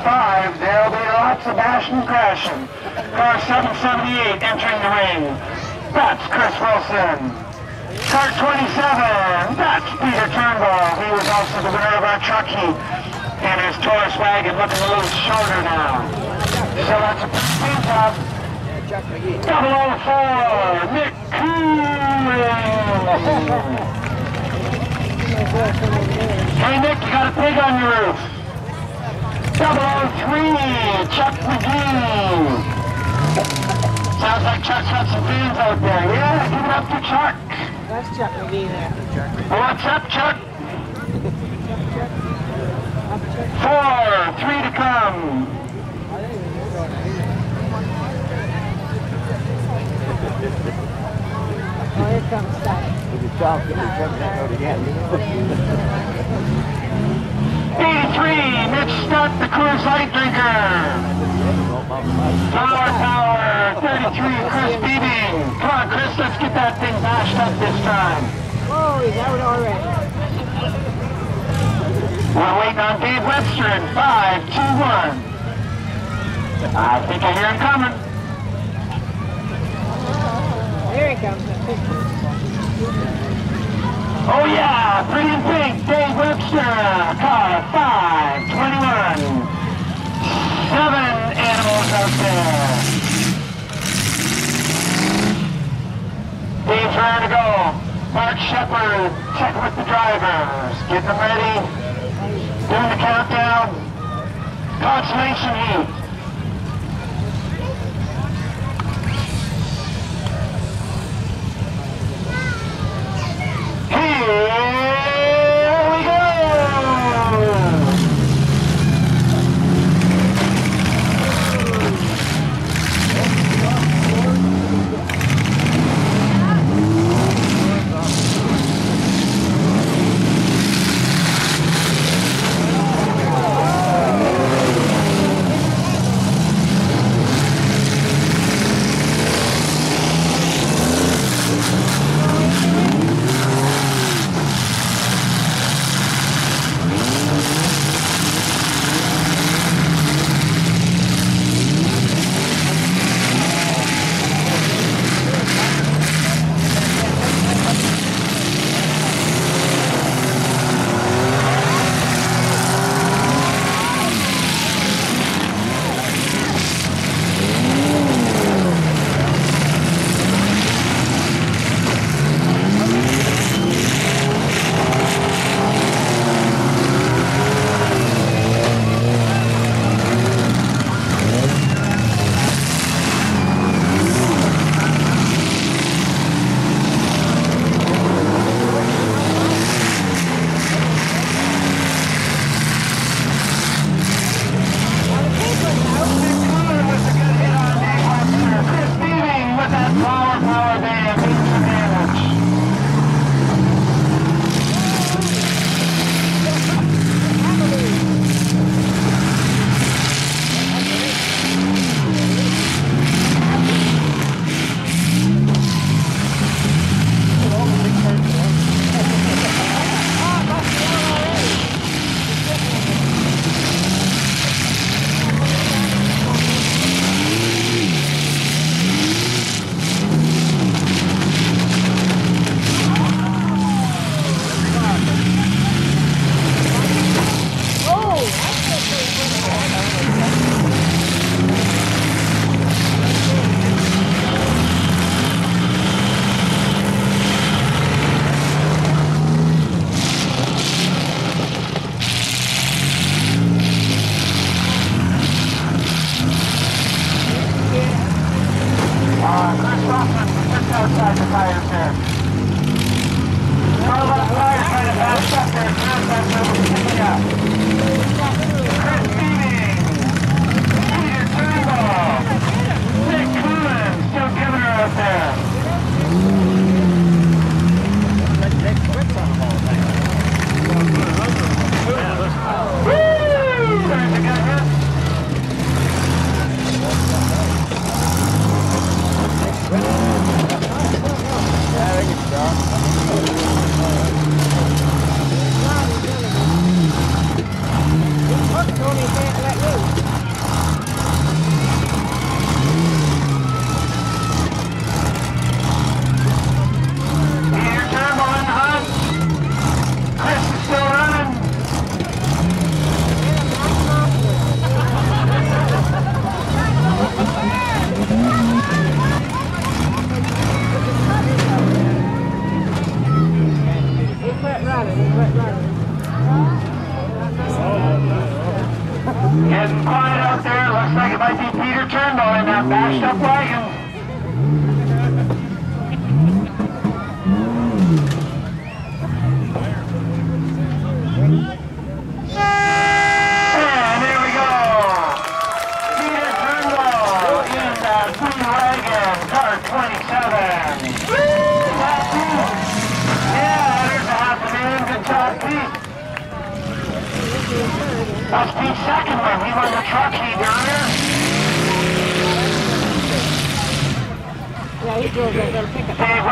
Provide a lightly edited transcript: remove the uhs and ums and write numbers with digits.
5, there'll be lots of bashing and crashing. Car 778 entering the ring. That's Chris Wilson. Car 27, that's Peter Turnbull. He was also the winner of our truck heat. And his Taurus wagon looking a little shorter now. So that's a pretty job. 004, Nick Cooley. Hey Nick, you got a pig on your roof. 003, Chuck McGee. Sounds like Chuck's got some fans out there. Yeah, give it up to Chuck. That's Chuck McGee there. What's up, Chuck? 4, 3 to come. Oh, here comes Scott. 83, Mitch Stutt, the Coors Light drinker. Power, 33, Chris Beebing. Come on, Chris, let's get that thing bashed up this time. Whoa, he's out already. We're waiting on Dave Webster in 5, 2, 1. I think I hear him coming. There he comes. Oh yeah, pretty in pink, Dave Webster, car 521. 7 animals out there. Dave's ready to go. Mark Shepard, check with the drivers, getting them ready, doing the countdown. Consolation heat. Getting quiet out there. Looks like it might be Peter Turnbull in that bashed up wagon. And here we go. Peter Turnbull in that blue wagon, car 27. Yeah, there's a half a million. Good job, Pete. That's Pete's second one. He won the truck heat earlier. Yeah, he drove that little pickup. Dave